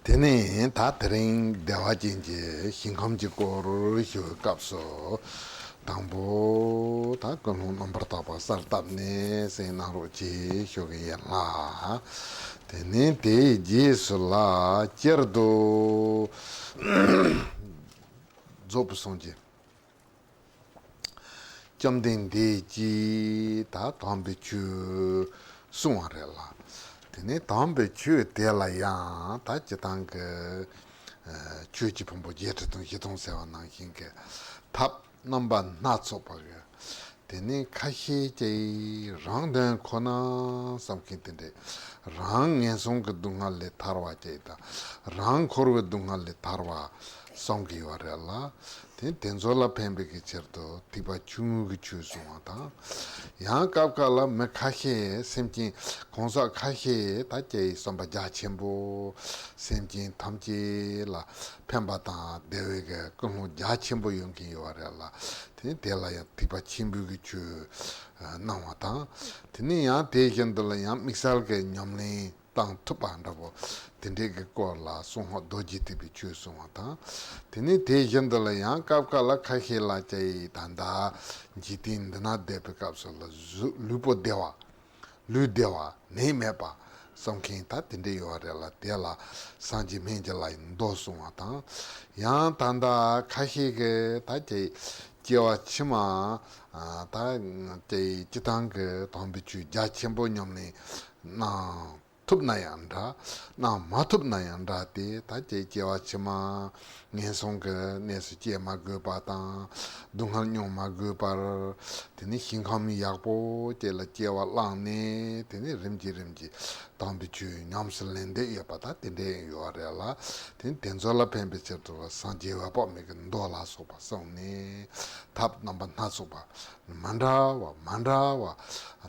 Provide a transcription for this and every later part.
Tene ta tering dewa jinji hinkam ji koru hiu kapso tangbo ta kanu nombar tapa sartab ne se naro ji hiu ge la tene te ji su la jerdo zopu sonji jamden de ji ta tambi chu sungwa re la tene tambi chu de la yang ta jitang ke chu ji pombo jetong hitong sewa nang hin ke tap namba na tsopa ge tene kashi je rang den kona samkin tende rang ngen song ke dunga le tarwa je da rang khor ke dunga le tarwa song ki wa re la tenzo la pembe ke cherto tiba chungu ki chu suwa ta yang kapka la me kaxe semjin gongsa kaxe ta je somba ja chenpo semjin tamji la pemba ta dewe ke konglo ja chenpo yongki yuwa la teni tela ya tiba chenpo ki chu nawa ta teni yang te kendo la yang miksal ke nyamni tang tupa ndabo tende ke kwa la songho doji tibi chu suwa ta teni te kendo la yang kapka la kaxe la chay tanda jitin dana depe kapsa la lupo dewa lu dewa ne mepa somkin ta tende yuwa re la tela sanji menja la ndo suwa ta yang tanda kaxe ke ta chay jewa chima ta chay jitang ke tongbi chu ja chenpo nyamni na tup na yanda na ma tup na yanda te ta chay jewa chima ngen song ke nesu je ma go pa ta dunghal nyong ma go par teni hinkami yakpo je la jewa lang ne teni rimji tongbi chu nyamsil lende ya pa ta tende yuwa re la teni tenzo la pembe cherto san jewa pa me ke ndo la so pa song ne tap namba na so pa manda wa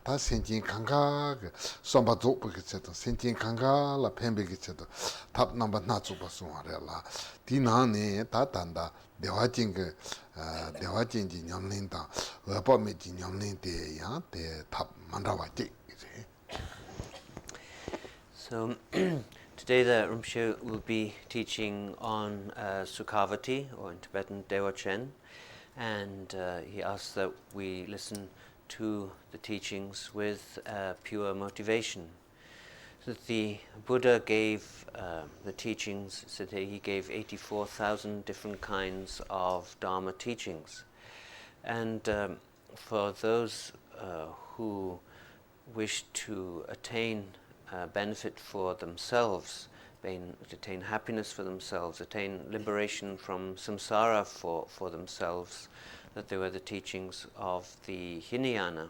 ta senjin kanga ke somba zopa ke cheto senjin kanga la pembe ke cheto tap namba na so pa song re la di na ne ta tanda dewa jing ke dewa jing ji nyamlin ta pa me ji nyamlin te ya te tap manda wa ji. So today the Rinpoche will be teaching on Sukhavati, or in Tibetan Dewa Chen, and he asks that we listen to the teachings with pure motivation. So the Buddha gave the teachings, so that he gave 84,000 different kinds of Dharma teachings. And for those who wish to attain benefit for themselves, attain happiness for themselves, attain liberation from samsara for themselves, that they were the teachings of the Hinayana.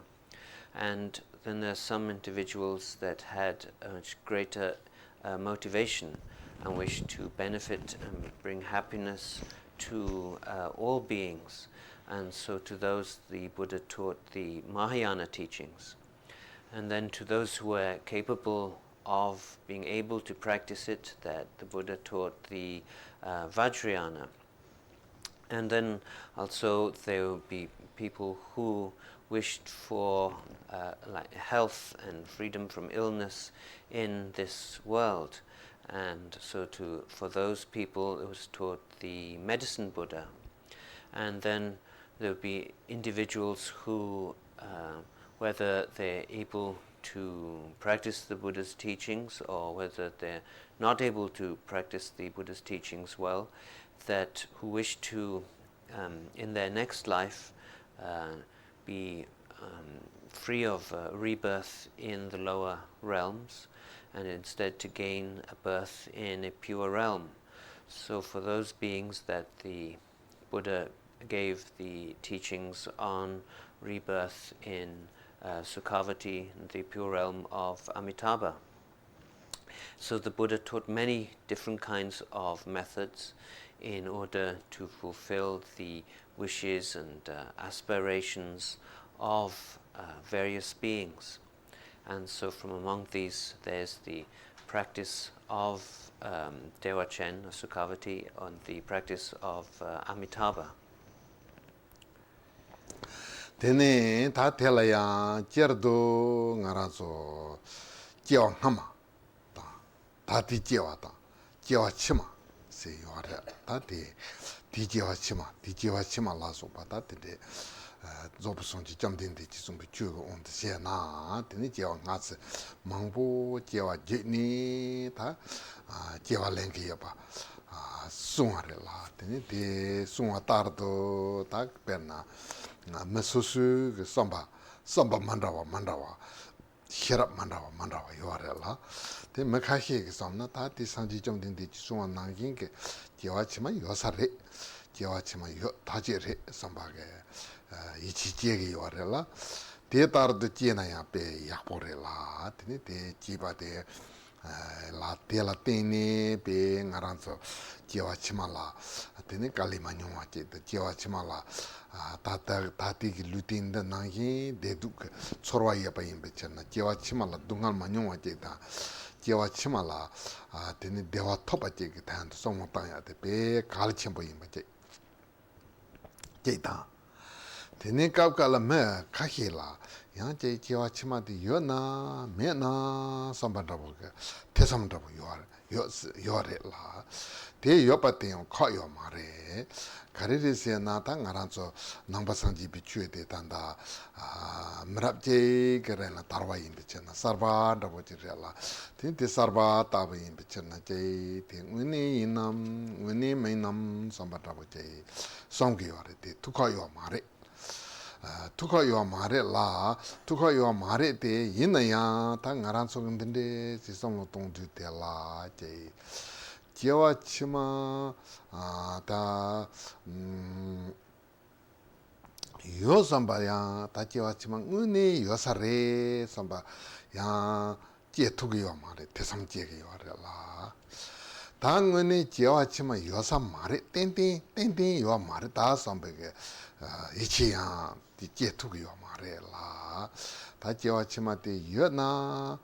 And then there's some individuals that had a much greater motivation and wish to benefit and bring happiness to all beings. And so to those the Buddha taught the Mahayana teachings. And then to those who were capable of being able to practice it, that the Buddha taught the Vajrayana. And then also there would be people who wished for like health and freedom from illness in this world. And so for those people it was taught the medicine Buddha. And then there would be individuals who, whether they're able to practice the Buddha's teachings or whether they're not able to practice the Buddha's teachings well, that who wish to, in their next life, be free of rebirth in the lower realms and instead to gain a birth in a pure realm. So for those beings that the Buddha gave the teachings on rebirth in Sukhavati, the pure realm of Amitabha. So the Buddha taught many different kinds of methods in order to fulfill the wishes and aspirations of various beings. And so from among these there's the practice of Dewa Chen, or Sukhavati, and the practice of Amitabha. Tene ta telaya jerdo ngarazo jewa ngama ta ti jewa ta jewa chima se yore ta ti jewa chima la so pa ta de zobu sonji jamden de jisumbu chugo on de se na tene jewa ngase mangbo jewa jeni ta jewa lengi ya pa sungare la tene de sungwa tardo ta perna mesusu samba mandawa hirap mandawa yorela te mekhahi ke samna ta ti sanji jamden de jisungwa nangin ke jewa chima yosare jewa chima yo tajere samba ke ichi jege yorela te tardo jena ya pe yakborela tene te jiba de la tela tene pe ngaranzo jewa chima la tene kalima nyongwa je de jewa chima la tati ki lutin da nangi de duk chorwa ya pa yimbe chena jewa chima la dungal ma nyongwa je da jewa chima la tene dewa topa je ki tan songwa ta ya de pe kal chenpo yimbe je da tene kapka la me kahi la yang je jewa chima di yo na me na samba drabu ke te sam drabu yo re la te yo pa te yo ka yo ma re kariri se na ta ngaranzo nangpa sangji bi chue de tanda mrap je kere na tarwa yimbe chena sarva drabu je re la te sarva taba yimbe chena je te nguni inam nguni mainam samba drabu je songki yo re te tuka yo ma re tuka yo mare la tuka yo mare te yinaya ta ngaran sogndende sisom tong ju te la je jewa chima ta yo samba ya ta jewa chima ngune yo sare samba ya je tuka yo mare te sam je ge yo la 당은에 지와치마 요사 말에 땡땡 요 말에 다 선배게 이치야 디제투고 요 말에라 다 지와치마 데 여나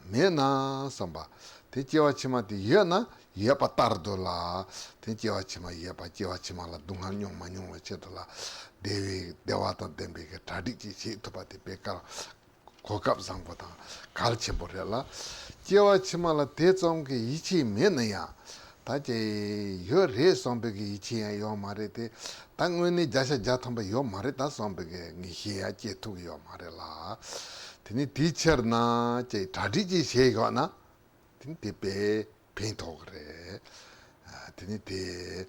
메나 선바 데 지와치마 데 여나 예바 따르돌라 데 지와치마 예바 지와치마라 동한용 만용 어쩌돌라 대와던 덴베게 다디지 시토바데 베카 고갑상보다 가르쳐 버려라 jewa chima la te tsong ke ichi me na ya ta je yo re sombe ke ichi ya yo ma re te ta ngwe ni jasha jathamba yo ma re ta sombe ke ngi he ya je tu yo ma re la tini teacher na je thadi ji she go na tini te pe pen to gre tini te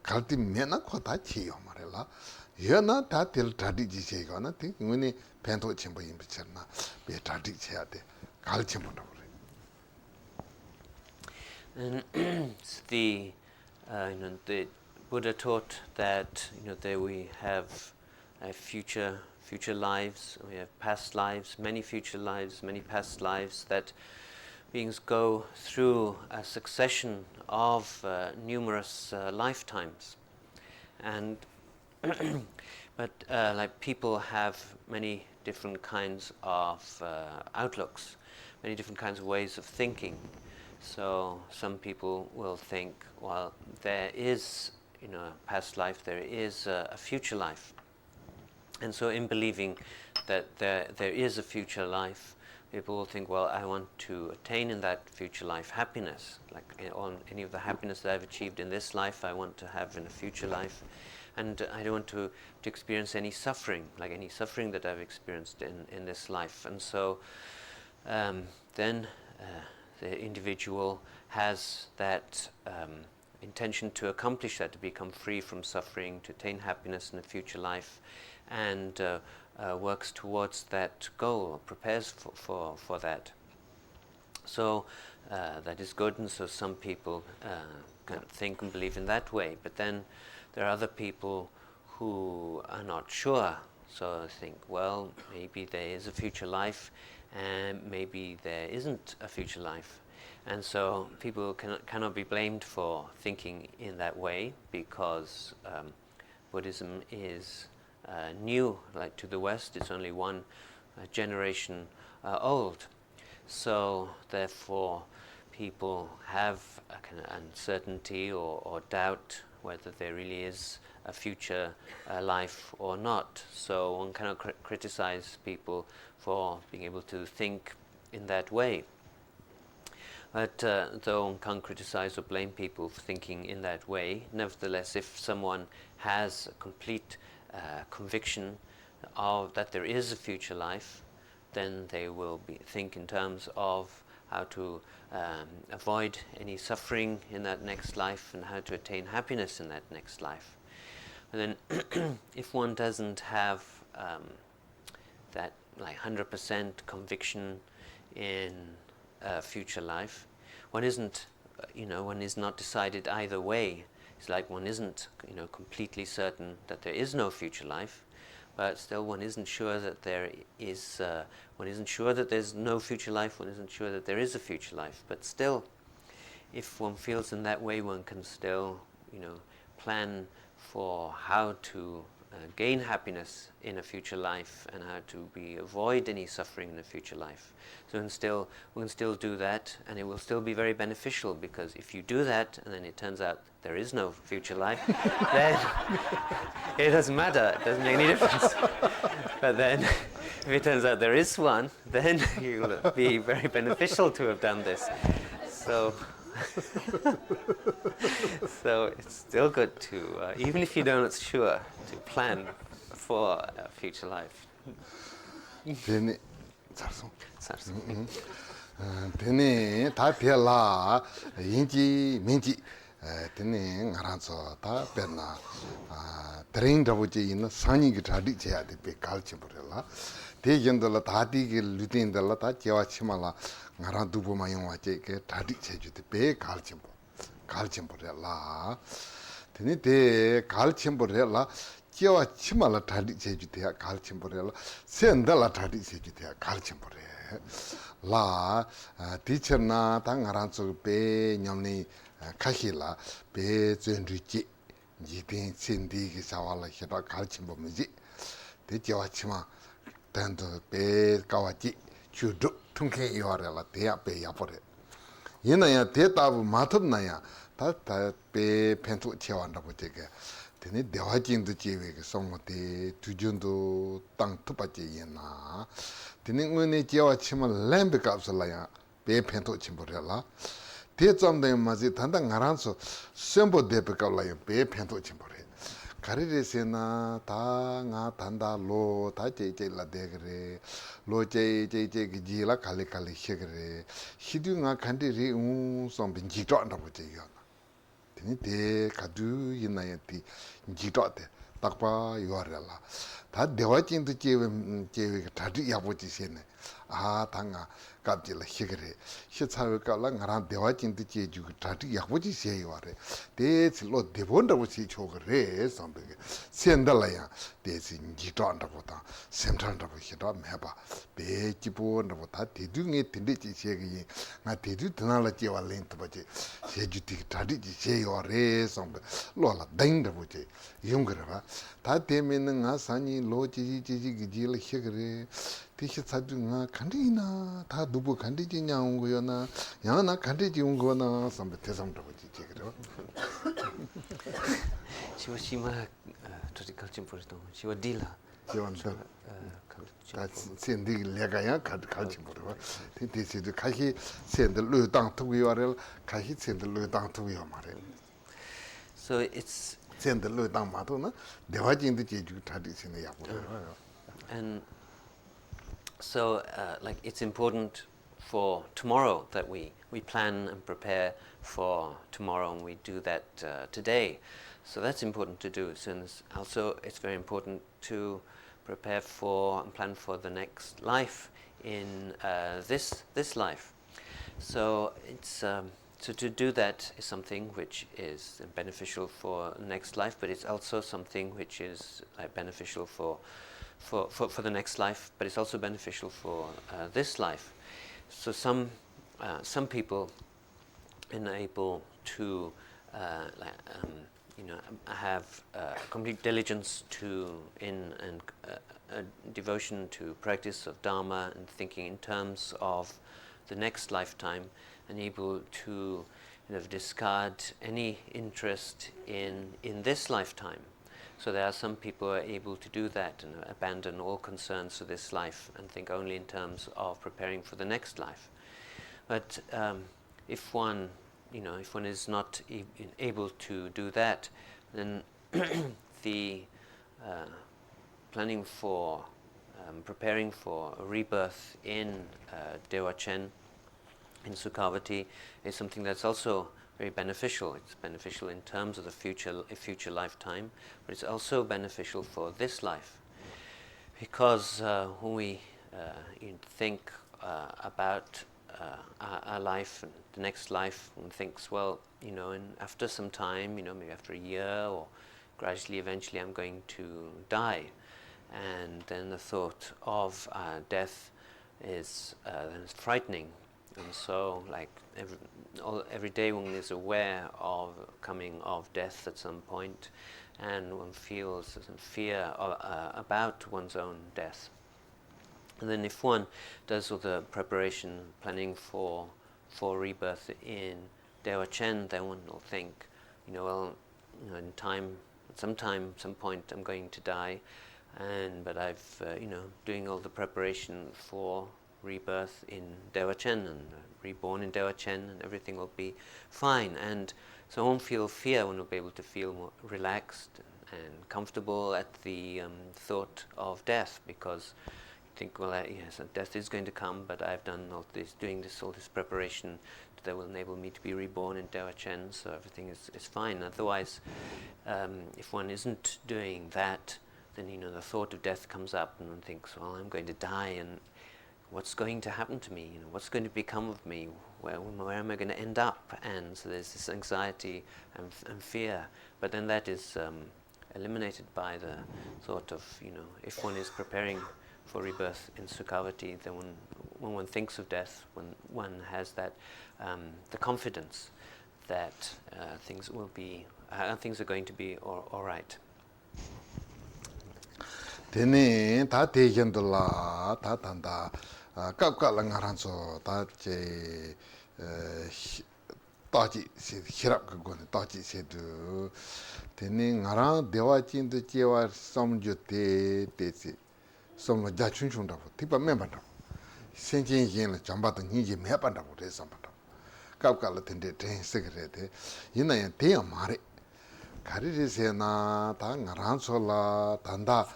kalti me na ko ta chi yo ma re la yo na ta tel thadi ji she go na tini ngwe ni pen to chimbo yin bicher na pe thadi che ya te kal chimbo na And the Buddha taught that there we have future lives, we have past lives, many future lives, many past lives, that beings go through a succession of numerous lifetimes, and but like people have many different kinds of outlooks, many different kinds of ways of thinking. So some people will think, well, there is, a past life, there is a future life. And so in believing that there is a future life, people will think, well, I want to attain in that future life happiness. Like on any of the happiness that I've achieved in this life, I want to have in a future life. And I don't want to experience any suffering, like any suffering that I've experienced in this life. And so then the individual has that intention to accomplish that, to become free from suffering, to attain happiness in a future life, and works towards that goal, prepares for that. So that is good, and so some people kind of think and believe in that way. But then there are other people who are not sure. So I think, well, maybe there is a future life, and maybe there isn't a future life. And so people cannot be blamed for thinking in that way, because Buddhism is new, like to the West. It's only one generation old. So therefore people have a kind of uncertainty or doubt whether there really is a future life or not. So one cannot criticize people for being able to think in that way. But though one can't criticize or blame people for thinking in that way, nevertheless, if someone has a complete conviction of that there is a future life, then they will think in terms of how to avoid any suffering in that next life and how to attain happiness in that next life. And then if one doesn't have that like 100% conviction in future life, one isn't, one is not decided either way. It's like one isn't, completely certain that there is no future life, but still one isn't sure that there is, one isn't sure that there's no future life, one isn't sure that there is a future life. But still, if one feels in that way, one can still, plan for how to gain happiness in a future life and how to avoid any suffering in a future life. So we can still do that, and it will still be very beneficial, because if you do that and then it turns out there is no future life, then it doesn't matter, it doesn't make any difference. But then if it turns out there is one, then it will be very beneficial to have done this. So so it's still good to, even if you don't sure, to plan for a future life. Tene, tene ta pela yinji minji tene ngaranzo ta perna Thrangu Rinpoche in sani ki thadi chaya de pe kalchi porela te yendola thadi ki lutindala ta chewa chimala ngaran dupo mayongwa che ke thadi cheju de pe kalchi porela tene te kalchi porela chewa chimala thadi cheju de kalchi porela sendala thadi cheju de kalchi porela la teacher na ta ngaranzo pe nyamni kahila pe zenruji jitin sindi ki sawala hira kalchimbo miji te jawachima tendo pe kawaji chudu tunke yorela te ya pe yapore yina ya te tabu matab na ya ta pe pentu chewanda bochege tene dewajindu chewe ke songo te tujundu tang tupache yina tene ngone jawachima lembe kapsala ya pe pentu chimborela te tsamda mazi tanda ngaranso sembo depe kapla ya pe pentu chimbore karire sena ta nga tanda lo ta che la degre lo che ki ji la kali shegre hidu nga kandi ri sombe jito anda boche yo tini te kadu yina ya ti jito te takpa yorela ta dewa chintu chewe tadi ya boche sene 아 당아 갑질 희그래 시차가 깔라 나랑 대화 진짜 제주 다디 야고지 세요래 대실로 대본다고 시초 그래 선배게 센달라야 대신 지도한다보다 센트한다고 시도 해봐 배기본다보다 대중에 된대지 세게 나 대주 드나라 제와 렌트 버지 세주티 다디지 세요래 선배 로라 댕다보지 용거라 다 되면은 아산이 로지지지기 질 희그래 티시 사중아 간디나 다 누구 간디지냐 온 거였나 야나 간디지 온 거나 선배 대상다고 지지 그래 Shima to culture for it. She was dealer. 지원다 다 센디 레가야 같이 보러 티티시 가시 센들 르당 투기와를 가시 센들 르당 투기와 말해 So it's 센들 르당 마도나 대화진도 제주 tradition에 야고 and so like it's important for tomorrow that we plan and prepare for tomorrow, and we do that today. So that's important to do. So also it's very important to prepare for and plan for the next life in this life. So it's so to do that is something which is beneficial for next life, but it's also something which is beneficial for the next life, but it's also beneficial for this life. So some people are able to have complete diligence and devotion to practice of Dharma and thinking in terms of the next lifetime, and able to discard any interest in this lifetime. So there are some people who are able to do that and abandon all concerns for this life and think only in terms of preparing for the next life. But if one is not able to do that, then the planning for preparing for a rebirth in Dewa Chen, in Sukhavati, is something that's also very beneficial. It's beneficial in terms of a future lifetime, but it's also beneficial for this life, because when we think about our life and the next life, one thinks, well, and after some time, maybe after a year or gradually, eventually, I'm going to die, and then the thought of death is frightening. And so, like every day, one is aware of coming of death at some point, and one feels some fear about one's own death. And then, if one does all the preparation, planning for rebirth in Dewa Chen, then one will think, in time, at some point, I'm going to die, but I've doing all the preparation for rebirth in Dewa Chen and reborn in Dewa Chen, and everything will be fine. And so I won't feel fear, one will be able to feel more relaxed and comfortable at the thought of death, because you think, well, yes, death is going to come, but I've done all this preparation that will enable me to be reborn in Dewa Chen, so everything is fine. Otherwise, if one isn't doing that, then the thought of death comes up, and one thinks, well, I'm going to die, and what's going to happen to me? What's going to become of me? Where am I going to end up? And so there's this anxiety and fear. But then that is eliminated by the thought of, if one is preparing for rebirth in Sukhavati, then when one thinks of death, when one has that, the confidence that things are going to be all right. 되네 다 대견들라 다 단다 깝깝랑 하란소 다제 따지 히랍 그거는 따지 세도 되네 나랑 대화진도 제와 섬주대 대지 섬 자춘춘다고 티바 멤버다 생진이는 잠바도 니지 매반다고 그래서 깝깝을 텐데 대세그래데 이나야 대야 말해 가리리세나 다 나란솔라 단다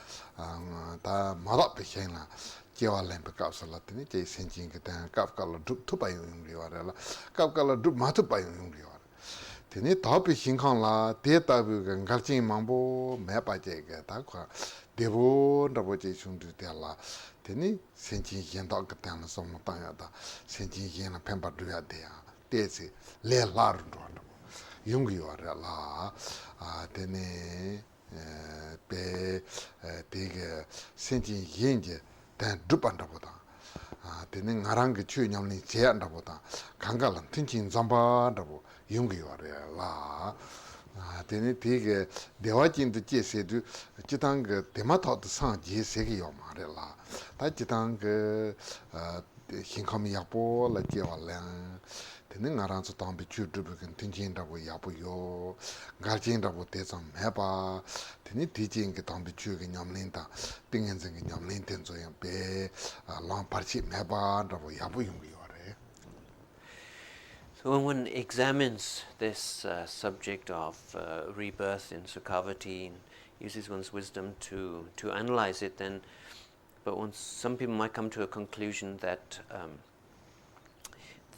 다 마답비행라 제와렘 베캅살라더니 제 생진 그때 깝깔로 두바이 용리와라 깝깔로 두 마투바이 용리와라 되니 답이 신강라 데이터가 갈진 망보 매바제게 다과 대본다보제 중들텔라 teni senchi yen da ka tan so mo ta ya da senchi yen na pemba du ya de ya de se le la ru do yung yo ra la teni pe de senchi yen je dan du ban da boda teni ngarang ge chu nyam ni je an da boda 강가란 틴친 잠바다고 용기 와래 라 teni 되게 대화진도 제세도 지당 그 대마타도 상 제세기 요 말이라 다 지당 그 흰컴이 약보 라지와랑 teni 나란서 담비 주드부근 틴진다고 야보요 갈진다고 대상 해봐 teni 디진게 담비 주게 냠린다 띵엔생게 냠린텐 조양 배 랑파치 해봐라고 야보용기 So when one examines this subject of rebirth in Sukhavati and uses one's wisdom to analyze it, then, some people might come to a conclusion that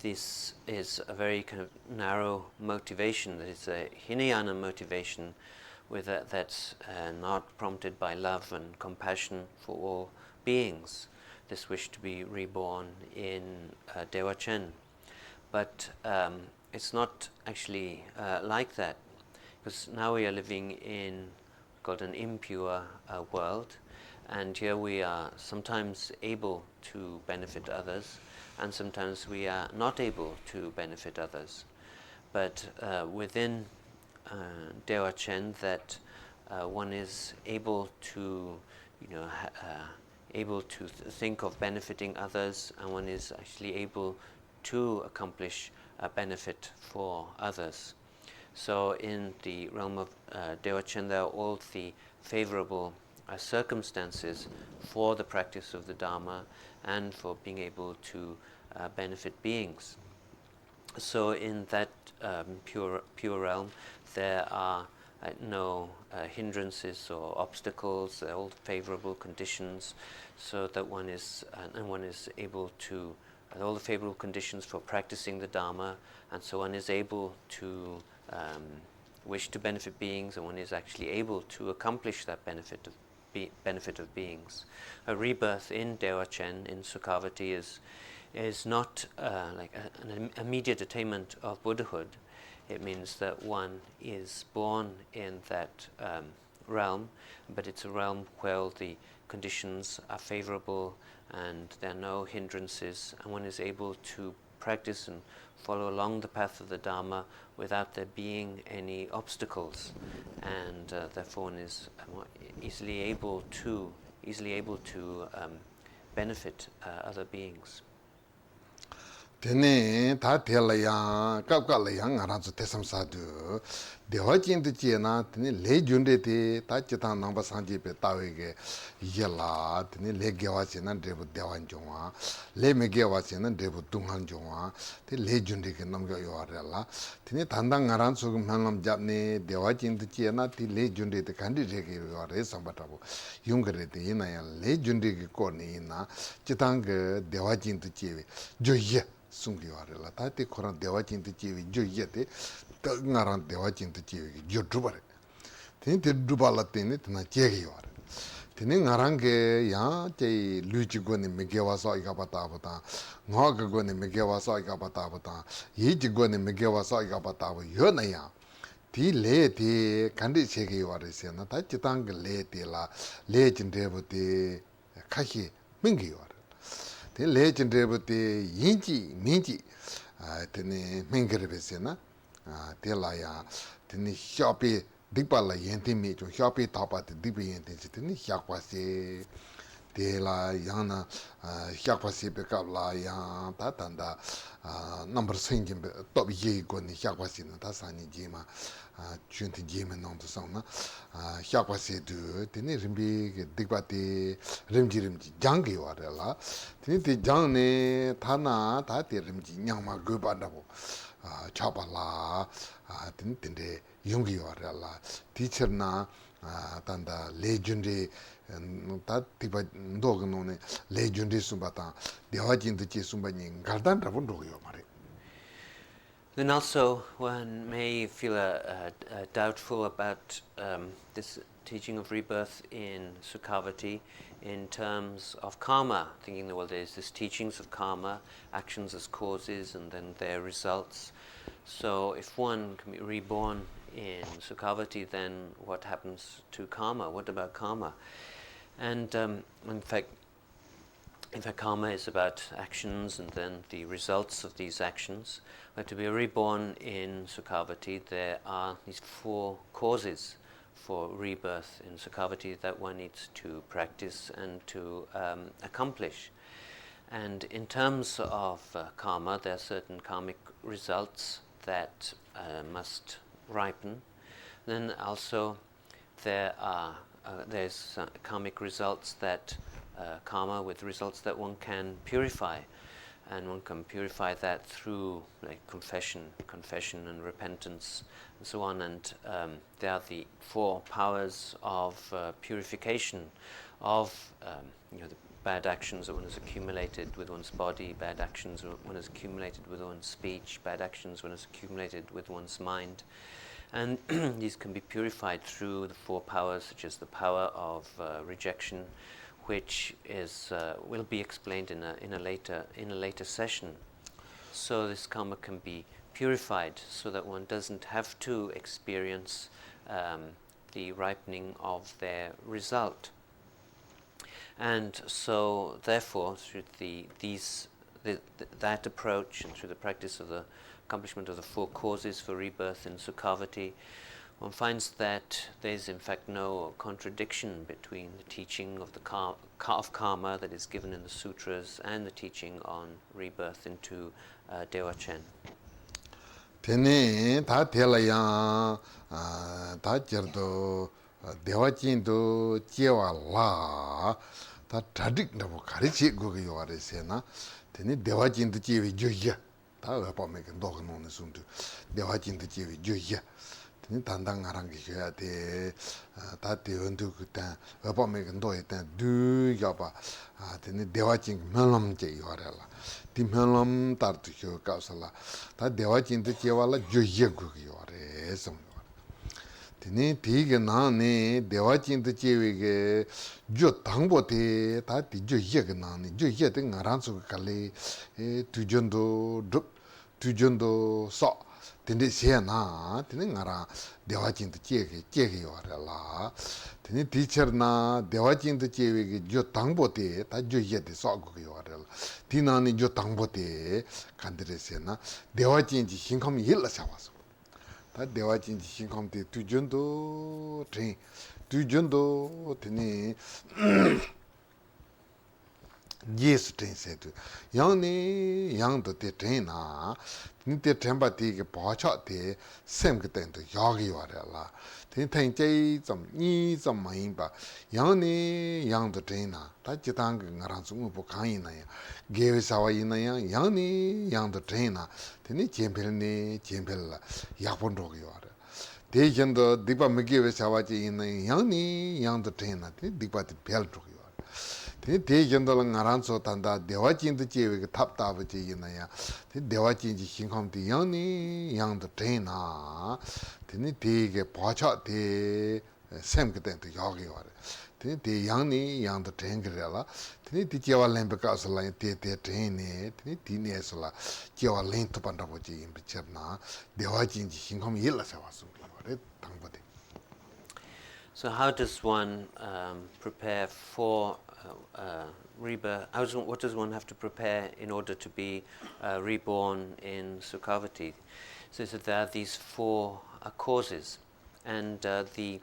this is a very kind of narrow motivation, that it's a Hinayana motivation that's not prompted by love and compassion for all beings, this wish to be reborn in Dewachen. But it's not actually like that, because now we are living in called an impure world, and here we are sometimes able to benefit others, and sometimes we are not able to benefit others. But within Dewachen, that one is able to, able to think of benefiting others, and one is actually able to accomplish a benefit for others. So in the realm of Dewachen, there are all the favorable circumstances for the practice of the Dharma and for being able to benefit beings. So in that pure realm, there are no hindrances or obstacles, all favorable conditions, so that one is able to all the favorable conditions for practicing the Dharma, and so one is able to wish to benefit beings, and one is actually able to accomplish that benefit of beings. A rebirth in Dewachen, in Sukhavati, is not like an immediate attainment of Buddhahood. It means that one is born in that realm, but it's a realm where the conditions are favorable and there are no hindrances, and one is able to practice and follow along the path of the Dharma without there being any obstacles, and therefore one is easily able to benefit other beings. Tene ta tela ya kapka la yang aranzu tesam sadu dewa jindu je na tene le junde te ta chitang nangpa sanje pe tawe ge yela tene le gewa che na debu dewan jongwa le me gewa che na debu dunghan jongwa te le junde ke namga yuwa rela tene tandang aranzu kum hanlam japne dewa jindu je na te le junde te kandi rege yuwa re sambatabu yungare te ina ya le junde ke korne ina chitang ge dewa jindu je jo ye sungi warela tate koran dewa jinti chewi jo yete ngaran dewa jinti chewi jo drupare teni te drupala teni tena chegi ware teni ngaran ke yang che luchi goni megewa sa ikapa tabata ngaga goni megewa sa ikapa tabata yeji goni megewa sa ikapa tabu yo na yang ti le te kandi chegi ware se na ta chitang le te la le jindebu te kashi mingi ware te lechen drebo te yinchi, minchi, tene mengerebe na, te la ya, tene xiaopi dikpa la yente me, jo xiaopi tapa te dikpa yente se, tene xiakpa se, te la yang na, xiakpa se pe kap la yang, ta tanda, number senjin pe, top ye go ni xiakpa se na, ta sani je ma, chunti je me nong tu sang na, xiakpa se du, tene rimbi dikpa te, rimji, jangi wa re la, tene te jang ne, ta na, ta te rimji, nyangma go pa ndabo, chapa la, tene yungi wa re la, teacher na, tanda le junri, ta tiba ndoga nune, le junri sumba ta, dewa jindu che sumba nying, gardan rabu ndoga yo ma re. Then also one may feel doubtful about this teaching of rebirth in Sukhavati in terms of karma, thinking that, well, there's this teachings of karma, actions as causes and then their results. So if one can be reborn in Sukhavati, then what happens to karma? What about karma? And in fact, karma is about actions and then the results of these actions. But to be reborn in Sukhavati, there are these 4 causes for rebirth in Sukhavati that one needs to practice and to accomplish. And in terms of karma, there are certain karmic results that must ripen. Then also there's karmic results that karma with results that one can purify, and one can purify that through like confession and repentance and so on. And there are the 4 powers of purification of the bad actions that one has accumulated with one's body, bad actions one has accumulated with one's speech, bad actions one has accumulated with one's mind. And these can be purified through the 4 powers, such as the power of rejection, which will be explained in a later session. So this karma can be purified so that one doesn't have to experience the ripening of their result. And so, therefore, through that approach and through the practice of the accomplishment of the 4 causes for rebirth in Sukhavati, one finds that there is in fact no contradiction between the teaching of of karma that is given in the sutras and the teaching on rebirth into Dewachen. Tene ta tela yang ta jerdo Dewachen do jewa la ta tradik na bo karichi go yo are se na tene Dewachen do jewi joya ta pa me ken dog no ne sundu Dewachen do jewi joya tene dandang ngarang gi ya de ta de undu ku ta pa me ken do ta du ya ba tene Dewachen melom je yo are la timhelom tartu kyo kausala ta dewa chinta chewala joye gu yore sam tene tige na ne dewa chinta chewe ge jo tangbo te ta ti joye ge na ne joye te ngaran su kale tujondo so tene se na tene ngara dewa chinta chege yore la tene teacher na dewa chinta chewe ge jo tangbo te ta joye te so gu yore la 디나니 저 당보대 간들에서나 대화진지 신컴 일라 잡았어. 다 대화진지 신컴대 두전도 되니 예스 텐세도 양니 양도 때 되나 니때 템바티게 보차때 샘그때도 여기 와라라 텐텐제 좀이좀 많이 봐 양니 양도 되나 다 지당 그랑 좀 보강이나야 게회사와 있나야 양니 양도 되나 되니 젬벨라 약본도기 와라 대전도 디바 메게회사와지 있는 양니 양도 되나 디바티 벨도기 대전도는 나란서 단다 대화진도 제외가 탑답지 있나야 대화진지 신컴디 양니 양도 되나 되니 되게 보차 대 샘그된도 여기 와래 되니 양니 양도 된거라 되니 디제와 렘베가슬라 대대 되네 되니 디네슬라 제와 렌트 반다보지 임비처나 대화진지 신컴 일라서 왔어 그래 당보대. So how does one prepare for rebirth? What does one have to prepare in order to be reborn in Sukhavati? So that there are these 4 causes, and the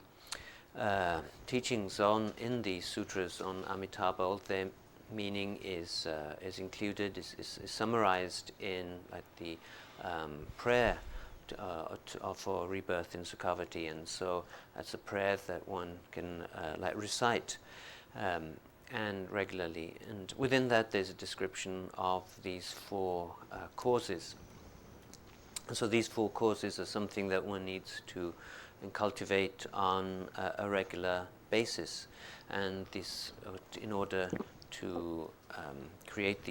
teachings in the sutras on Amitabha, their meaning is included, is summarized in the prayer for rebirth in Sukhavati, and so that's a prayer that one can recite and regularly. And within that, there's a description of these 4 causes. And so these 4 causes are something that one needs to cultivate on a regular basis, and this in order to create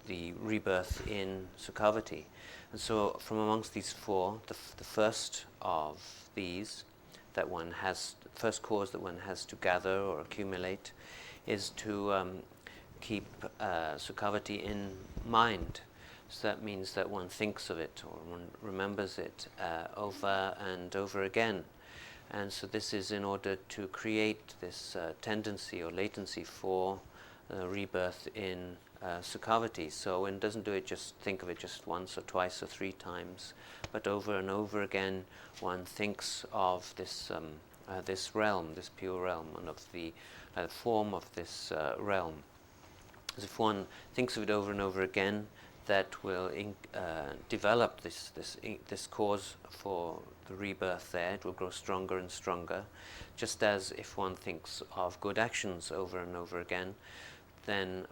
the rebirth in Sukhavati. And so from amongst these four, the first of these that one has, first cause that one has to gather or accumulate is to keep Sukhavati in mind. So that means that one thinks of it or one remembers it over and over again. And so this is in order to create this tendency or latency for rebirth in Sukhavati. So one doesn't do it just think of it just once or twice or three times, but over and over again one thinks of this this realm, this pure realm, and of the form of this realm. As if one thinks of it over and over again, that will develop this cause for the rebirth there. It will grow stronger and stronger. Just as if one thinks of good actions over and over again, then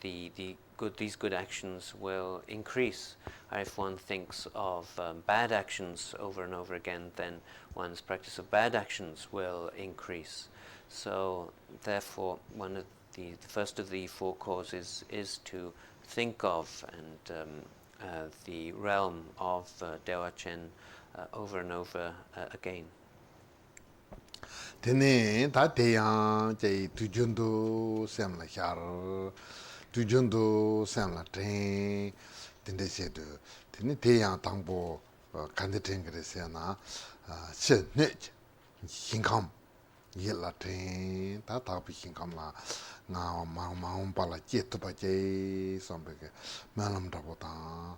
these good actions will increase. Or if one thinks of bad actions over and over again, then one's practice of bad actions will increase. So therefore, one of the first of the four causes is to think of and the realm of Dewa Chen over and over again. Tene ta teyang jay tujundu semla xar, tujundu semla ten, tende sedu, tene teyang tangbo kande tengre se na, she nech, hinkam, yela ten, ta tabi hinkam la, nga maung pala jetuba jay, sombeke, melam tabo tang,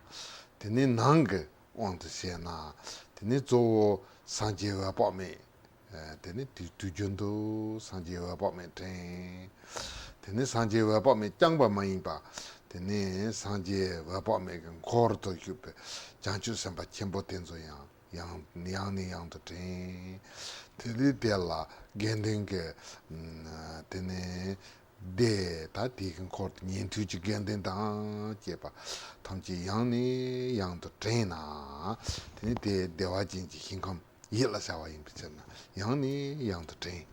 tene nang wang se na, tene zo sanje wa pa me, tene tujundu sanje wa pa me ten, tene sanje wa pa me jangba ma yinpa, tene sanje wa pa me kor to yupe, janchu sempa chenpo tenzo yang ni yang to ten, tene dela gendenge, tene de ta tikin kor nyen tuji genden tang jepa, tamchi yang ni yang to ten na, tene de dewa jinji hinkam yela sawa yinpa chena, yang ni yang to ten.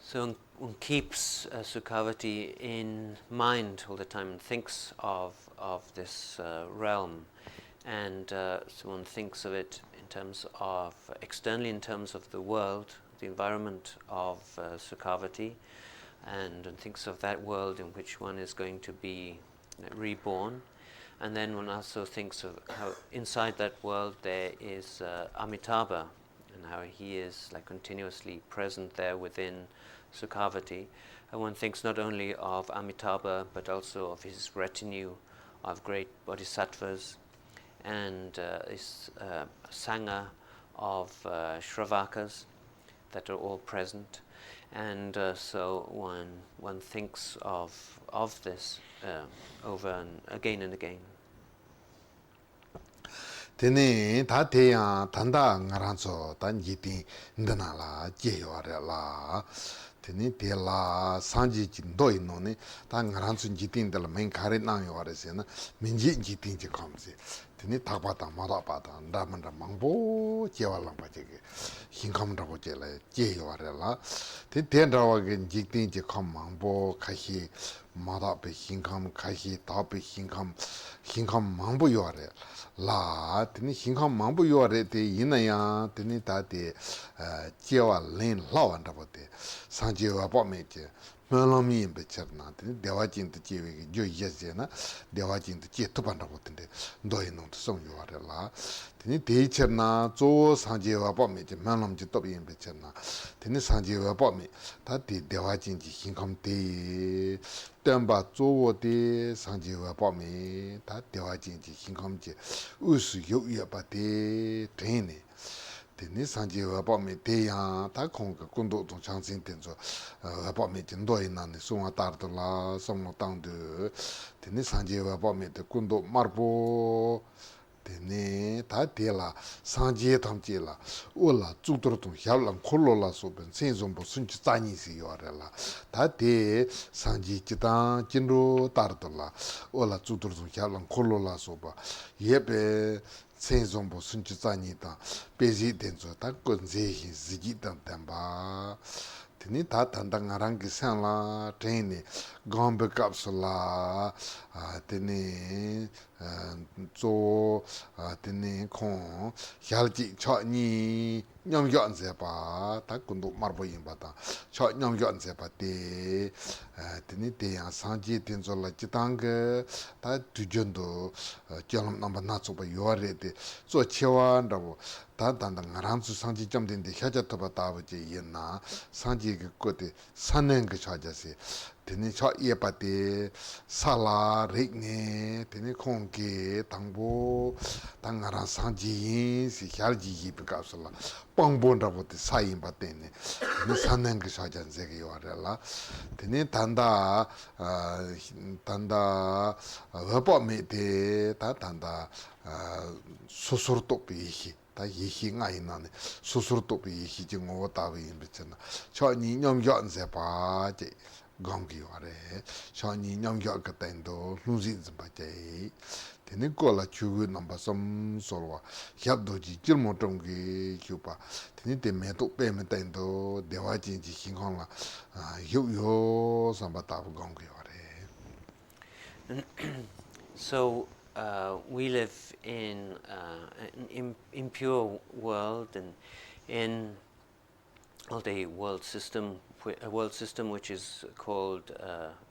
So one keeps Sukhavati in mind all the time and thinks of this realm, and so one thinks of it in terms of externally, in terms of the world, the environment of Sukhavati, and thinks of that world in which one is going to be reborn. And then one also thinks of how inside that world there is Amitabha, and how he is like continuously present there within Sukhavati. And one thinks not only of Amitabha but also of his retinue of great bodhisattvas and his sangha of Shravakas that are all present. And so one thinks of this over and again. Tene ta teyang tanda ngaranso ta njitin ndana la jeyo re la, tene te la sanji jindo ino ne, ta ngaranso njitin de la men kare nang yo re se na, minji njitin je kamsi. Tene takpa ta mada pa ta, ndamanda mangbo jewa langpa jege, hinkam rabo je la jeyo re la, tene ten rawa ge njitin je kam mangbo kahi mada pe hinkam, kahi ta pe hinkam mangbo yo re. 라 tene hinkam mangbo yuwa re te ina yang tene ta te jewa len lawan rabo te san jewa pa me che melam yin pe cher na tene dewa jing te jewe ge jo yes je na dewa jing te je tupan rabo tene doi nong te song yuwa re la tene te cher na zo san jewa pa me che melam je top yin pe cher na tene san jewa pa me ta te dewa jing ji hinkam te tenpa zowo de sanje wa pa me ta dewa jinji hinkam je usu yu ya pa de tene tene sanje wa pa me de yang ta kong ka kundo tong chang sin tenzo wa pa me jin doi na ne sunga tar to la song no tang de tene sanje wa pa me de kundo marbo tene ta de la sanje tam je la ola zudur tu hyalang kholo la so ben sen zombo sun chi tani si yore la ta de sanje jita jinro tar to la ola zudur tu hyalang kholo la so ba yebe sen zombo sun chi tani ta beji den zo ta gon ze hi zigi dan dan ba tene ta tanda ngarang ki san la tene gombe kapsula tene zo tene kong xialji cha ni nyam yon ze pa ta kundu marbo yin ba ta cha nyam yon ze pa te tene te yang sanji ten zo la jitang ta dujon do jelam namba na zo ba yore de zo chewa ndabo ta tanda ngarang su sanji jam den de xiaja to ba ta ba je yin na sanji ge ko de sanen ge cha ja se tene cha ye pa te sala rekne tene kongke tangbo tangara sanji yin si xialji yi pe kapsula pangbo ndabo te sayin pa tene tene sanen ge cha jan ze ge yore la tene tanda wepo me te ta tanda susur topi ihi 다 예희 nga이나네 수수르도 예희 좀 오다고 임비잖아 저니 냠겨안세 바제 감기 와래 저니 냠겨 그때도 루진 좀 바제 되는 거라 주고 넘버 좀 소로와 협도지 질모 좀기 교바 되는 때매도 빼면 된도 대화진지 신경라 요요 삼바다고 감기 와래 So we live in an impure world, and in the world system, a world system which is called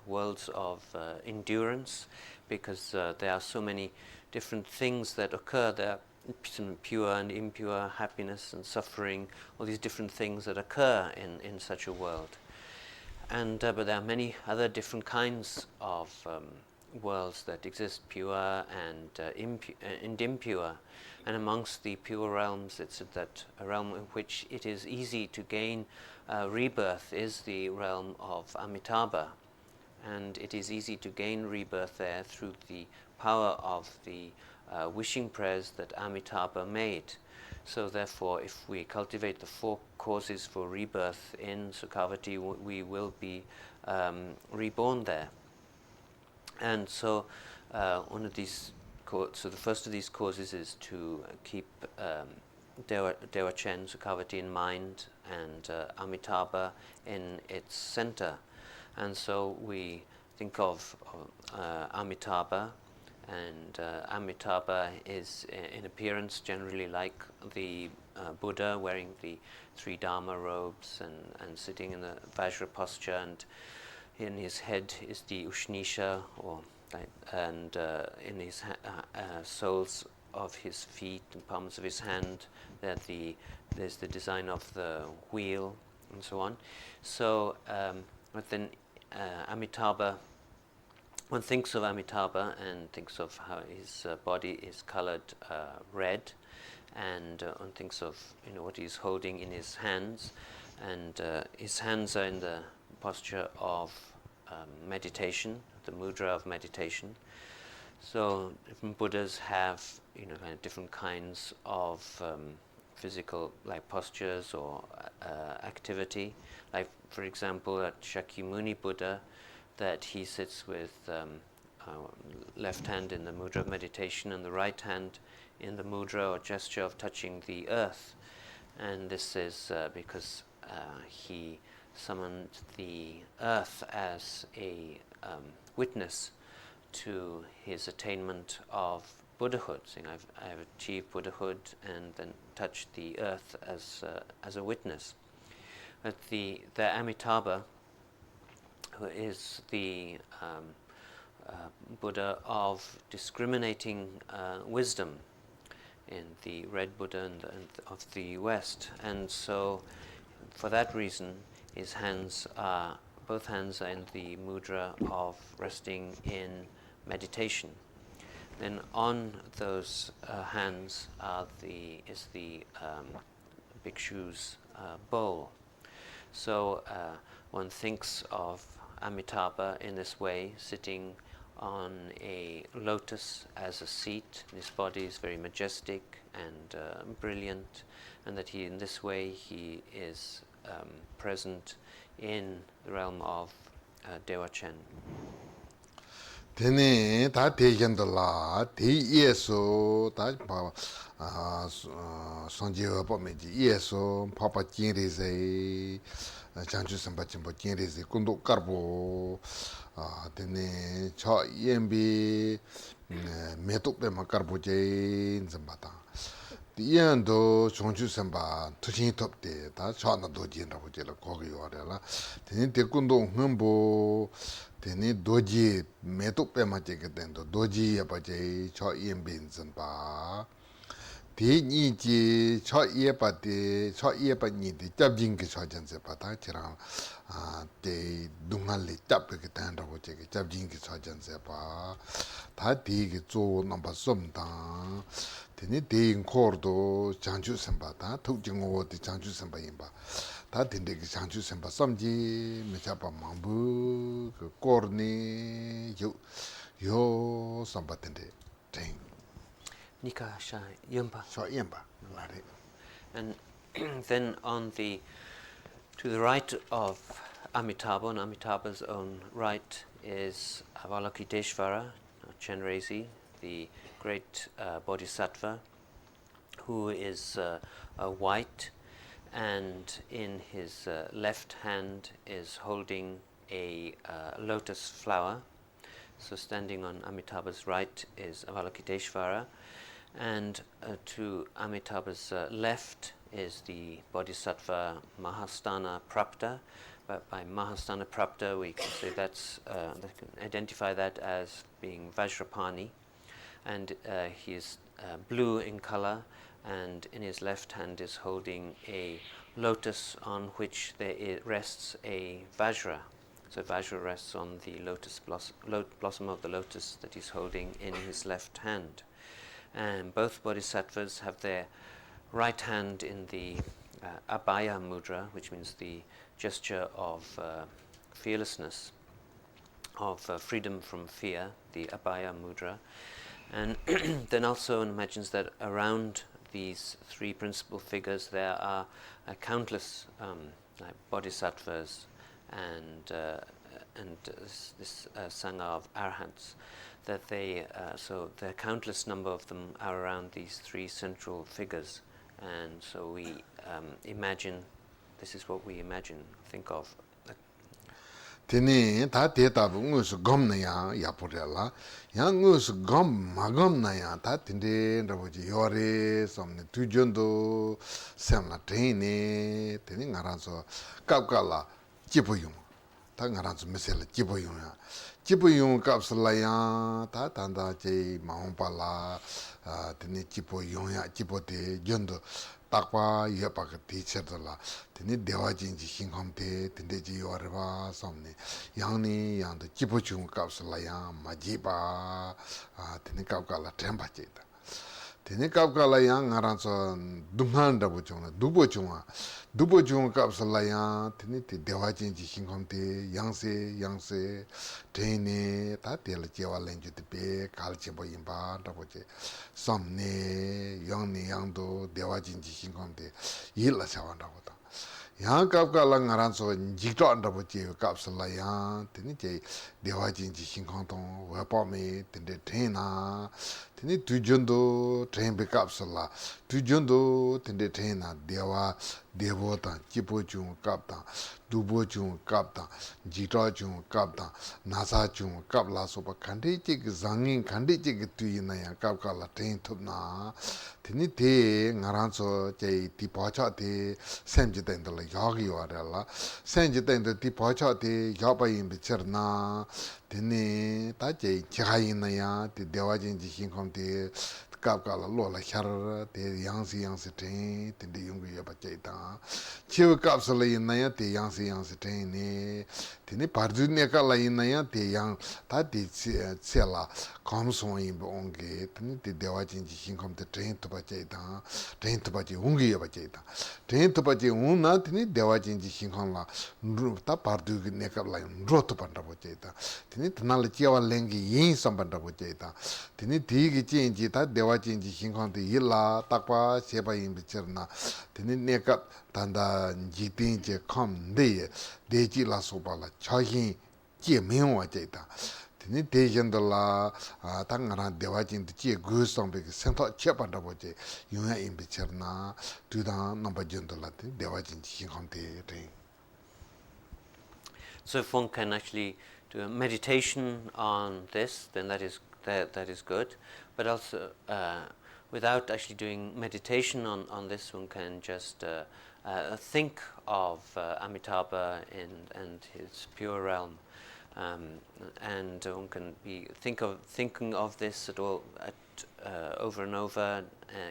worlds of endurance, because there are so many different things that occur. There are some pure and impure, happiness and suffering, all these different things that occur in such a world. And but there are many other different kinds of worlds that exist, pure and impure. And amongst the pure realms, it's that a realm in which it is easy to gain rebirth is the realm of Amitabha. And it is easy to gain rebirth there through the power of the wishing prayers that Amitabha made. So therefore, if we cultivate the 4 causes for rebirth in Sukhavati, we will be reborn there. And so one of these, so the first of these causes is to keep Dewa Chen, Sukhavati in mind, and Amitabha in its center. And so we think of Amitabha, and Amitabha is in appearance generally like the Buddha, wearing the 3 Dharma robes and sitting in the Vajra posture, and in his head is the Ushnisha, and in his soles of his feet and palms of his hand, there's the design of the wheel, and so on. So, but then Amitabha, one thinks of Amitabha and thinks of how his body is colored red, and one thinks of what he's holding in his hands, and his hands are in the posture of meditation, the mudra of meditation. So different Buddhas have kind of different kinds of physical postures or activity. Like for example, at Shakyamuni Buddha, that he sits with left hand in the mudra of meditation and the right hand in the mudra or gesture of touching the earth. And this is because he summoned the earth as a witness to his attainment of Buddhahood, saying, I've achieved Buddhahood, and then touched the earth as a witness. But the Amitabha, who is the Buddha of discriminating wisdom, in the red Buddha and of the West, and so for that reason his both hands are in the mudra of resting in meditation. Then on those hands is the bhikshu's bowl. So one thinks of Amitabha in this way, sitting on a lotus as a seat. His body is very majestic and brilliant, and that in this way he is present in the realm of Dewa Chen. Tene ta tejendola te yeso ta pa sanje pa meji yeso papa kinre ze chanchu samba chimbo kinre ze kundo karbo tene cha yembi metok pe makarbo je nzambata yendo chanchu samba tushin top de ta cha na do jin ra bo je la ko yo la tene te kundo ngombo tene doji metuk pe ma che dendo doji ya pa che cho yen bin zan pa ti ni ji cho ye pa ni de jab jing ke cho jan se pa ta chira te dungal le tap ke tan ra bo che ke jab jing ke cho jan se pa ta ti ke zo na ba som ta tene de in cordo chanchu sem pa ta thuk jing wo de chanchu sem pa yin pa 다 딘데 그 장주 선바 섬지 메차바 망부 그 꼬르니 요 선바텐데 땡 Nika Sha Yumpa. 저 옌바 라레 And then to the right of Amitabha, on Amitabha's own right, is Avalokiteshvara, Chenrezi, the great bodhisattva, who is white, and in his left hand is holding a lotus flower. So standing on Amitabha's right is Avalokiteshvara, and to Amitabha's left is the bodhisattva Mahastana Prapta. But by Mahastana Prapta we can say that can identify that as being Vajrapani, and he is blue in color, and in his left hand is holding a lotus on which there rests a Vajra. So Vajra rests on the lotus blossom of the lotus that he's holding in his left hand. And both bodhisattvas have their right hand in the Abhaya Mudra, which means the gesture of fearlessness, of freedom from fear, the Abhaya Mudra. And then also imagines that around these three principal figures there are countless bodhisattvas and this sangha of arhats, that so the countless number of them are around these three central figures, and so we imagine, this is what we imagine, think of. tene ta te ta bu ngus gom na ya purela ya ngus gom magom na ya ta tinde ndabo ji yore somne tujondo semna tene tene ngaranso kapkala jiboyung ta ngaranso mesel jiboyung ya jiboyung kapsla ya ta tanda je maompala tene jiboyung ya jibote jondo takpa yepa ka teacherla tene dewajin ji hinghamte tende ji yorba samne yangni yang de jibochung kapsla ya majiba tene kapkala temba cheta tene kapkala yang ngaranso dumhan da bochung dubochung kapsla ya tene te dewajin ji hinghamte yangse tene ta tel jewa lenju de be kalche bo yimba da boche samne yangni yangdo dewajin ji hinghamte yilla chawanda boda yang kapkala ngaranso jikto anda boche kapsla ya tene je dewajin ji hinghantong wapa me tende tena tene tujondo trembe kapsla tujondo tende tena devota jibochung kapta dubochung kapta jikto kapta nasachung kapla sopa khande chik zangin khande chik tuyina ya kapkala ten thupna tene te ngaranso je ti pacha te semje tendala yagi warela semje tendala ti pacha te yaba yimbe cherna tene ta je chayina ya ti dewajin ji hinkhom te kapkala lola khar te yangsi ten tende yungu yaba chayta chewe kapsala yina ya te yangsi ten ne tene parjune kala yina ya te yang ta ti chela 감송이 봉게 드니 대화진지 신컴때 트렌트바제다 트렌트바제 웅기여바제다 트렌트바제 운나 드니 대화진지 신컴라 루타 파르두기 네카라 로트 반다보제다 드니 드날 지와랭기 인섬 반다보제다 드니 디기 진지다 대화진지 신컴때 일라 딱바 세바인 비처나 드니 네카 단다 지딘제 컴데 데지라 소발라 차힌 제명와제다 tini 대전들라 당가나 대화진 지 구성백 센터 쳐반다 보지 용야 임비처나 두다 넘버 전들라 대화진 신강대 돼. So if one can actually do a meditation on this, then that is good. But also, without actually doing meditation on this, one can just think of Amitabha and his pure realm. And one can be thinking of this over and over.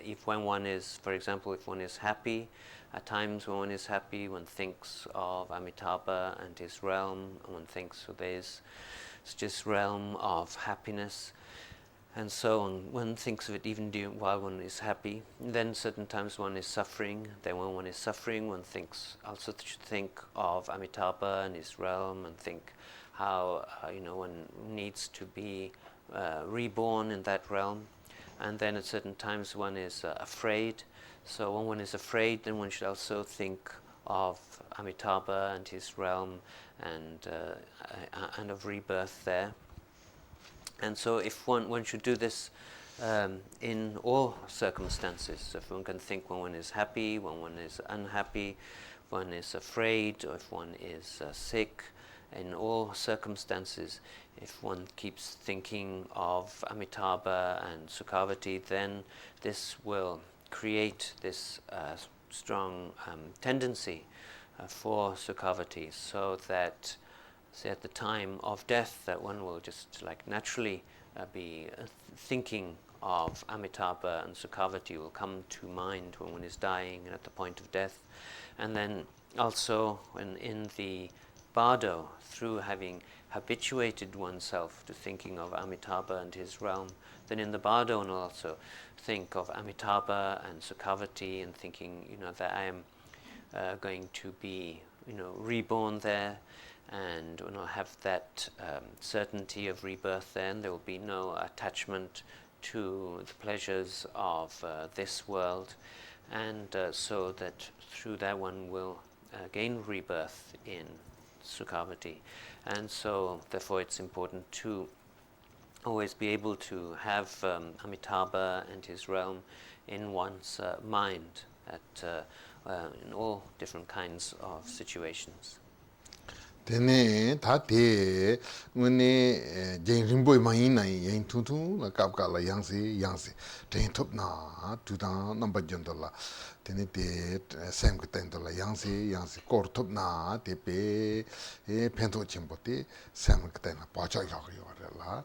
If when one is, for example, if one is happy, at times when one is happy, one thinks of Amitabha and his realm, and one thinks of his just realm of happiness, and so on. One thinks of it even while one is happy. Then certain times one is suffering. Then when one is suffering, one should think of Amitabha and his realm, and think how one needs to be reborn in that realm. And then at certain times one is afraid. So when one is afraid, then one should also think of Amitabha and his realm and of rebirth there. And so if one should do this in all circumstances. If one can think when one is happy, when one is unhappy, when one is afraid, or if one is sick, in all circumstances, if one keeps thinking of Amitabha and Sukhavati, then this will create this strong tendency for Sukhavati, so that, say, at the time of death, that one will just naturally be thinking of Amitabha and Sukhavati will come to mind when one is dying and at the point of death. And then also when in the bardo, through having habituated oneself to thinking of Amitabha and his realm, then in the bardo one will also think of Amitabha and Sukhavati and thinking, that I am going to be, reborn there, and have that certainty of rebirth there, and there will be no attachment to the pleasures of this world, and so that through that one will gain rebirth in Sukhavati. And so therefore it's important to always be able to have Amitabha and his realm in one's mind in all different kinds of situations. Tene tate ngone jeng rimboy maina yin tutu la kapka la yangsi ten top na tuta number jondola tene te sem ktendola yangsi kor top na te pe pento chimbote sem ktena pacha la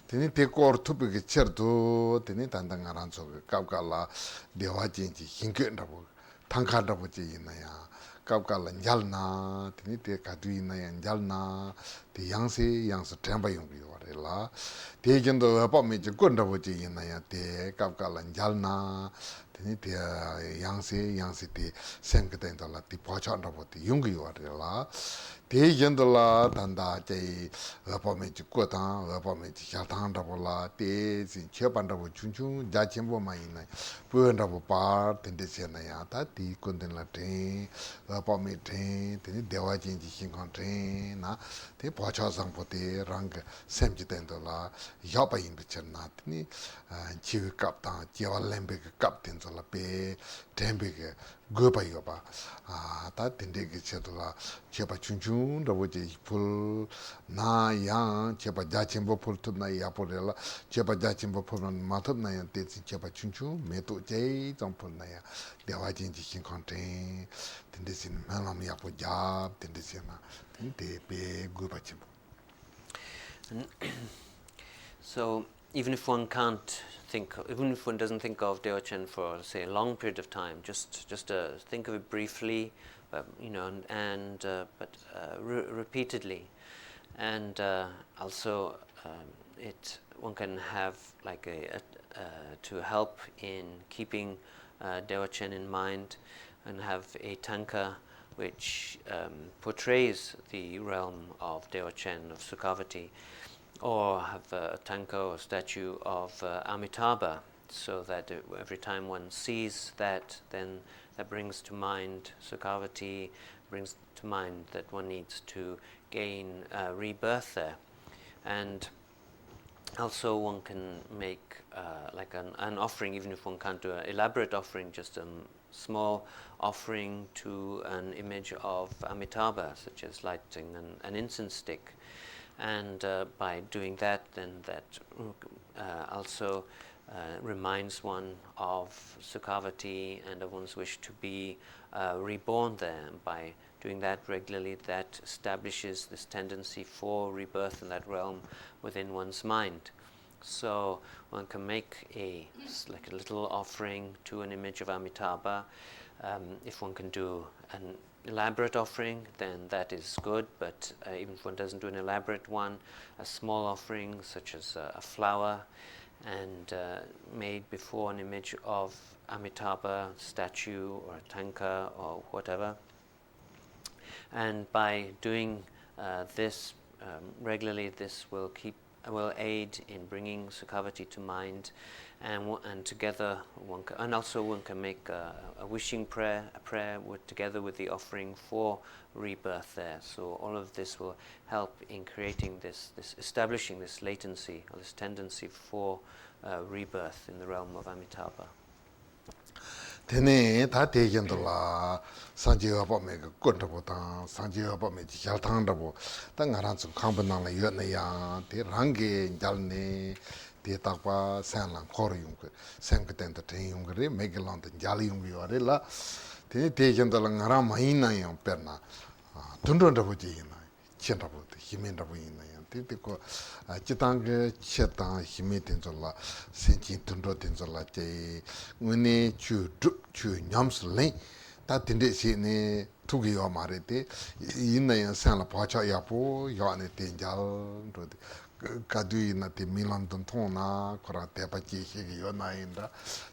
tene te kor top ge cherdo tene tandang aran so kapka la dewa jinji hinkendabo tangkadabo ji yinaya kapkala njalna tini te kadwina ya njalna te yangsi tenpa yungi ware la te jendo wapa meche gonda wache yina ya te kapkala njalna tini te yangsi te semkita la te pachanda wate yungi ware la te jendo la tanda chay wapa meche kotang wapa meche shatang rabo la te sin chepanda wo chunchung jachenpo ma yina puyon rabo par tende sena ya ta ti konden la ten pa me ten teni dewa jinji shinkang ten na te pacha sangpo te rang semji tendo la yapa yinpi chen na teni chiwi kap tang jewa lembe ke kap tendo la pe tenpe ke gopa yopa ta tende ke cheto la chepa chung chung rabo je pul na yang chepa jachenpo pul tup na ya pol la chepa jachenpo pul na ma tup na ya te chepa chung chung me to jay zang pul na ya dewa jinji shinkang ten tendesin melam yapo jab tendesina tende pe gupa chimbo. So even if one doesn't think of Deochen for, say, a long period of time, just think of it briefly, repeatedly, and also one can have like to help in keeping Dewa Chen in mind, and have a tanka which portrays the realm of Dewa Chen, of Sukhavati, or have a tanka or statue of Amitabha, so that every time one sees that, then that brings to mind Sukhavati, brings to mind that one needs to gain rebirth there. And also one can make like an offering, even if one can't do an elaborate offering, just a small offering to an image of Amitabha, such as lighting an incense stick. And by doing that, then that also reminds one of Sukhavati and of one's wish to be reborn there. And by doing that regularly, that establishes this tendency for rebirth in that realm within one's mind. So one can make like a little offering to an image of Amitabha. If one can do an elaborate offering, then that is good, but even if one doesn't do an elaborate one, a small offering such as a flower and made before an image of Amitabha statue or a tanka or whatever. And by doing this regularly, this will aid in bringing Sukhavati to mind, and together one can make a wishing prayer, together with the offering for rebirth there. So all of this will help in creating this establishing this latency or this tendency for rebirth in the realm of Amitabha. Tene ta tegendla sanjiwa pa me kontrabo ta sanjiwa pa me jaltangdabo ta ngaran su khambanang la yone ya te range jalne te takpa sanlang khor yung sankten ta ten yung re megelan ta jali yung yore la tene tegendla ngaran mahina yung perna tundondabo ji na chendrabo te himendabo yin ko chitang chetang hime tenzola senchi tundo tenzola che ngune chu nyams len ta tinde si ne tugi yo marete inna ya sanla pacha yapo yo ne tenjal ro kadu na te milan ton na kora te pa chi hi yo na inda